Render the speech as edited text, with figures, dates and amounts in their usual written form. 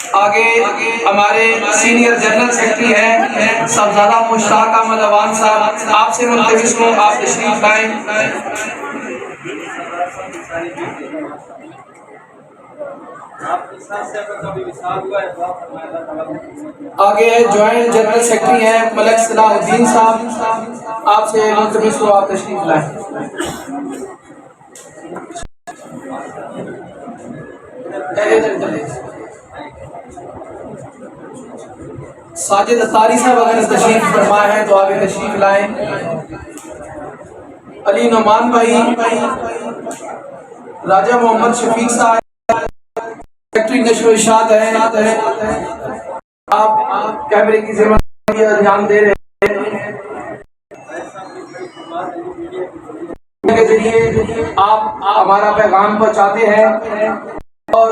आगे हमारे senior general secretary हैं साहबजादा मुश्ताक अहमद अवान साहब, आपसे मुल्तमिस को आप तशरीफ लाएं। आगे ज्वाइंट जनरल सेक्रेटरी हैं मलिक सलाहुद्दीन साहब, आपसे मुल्तमिस को आप तशरीफ लाएं। साजिद अतारी साहब अगर तशरीफ फरमा है तो आगे तशरीफ लाएं। अली नुमान भाई, राजा मोहम्मद शफीक साहब सेक्रेटरी नशर व इरशाद है, आप कैमरे की जिम्मेदारी ध्यान दे रहे हैं के जरिए आप हमारा पैगाम पहुंचाते हैं और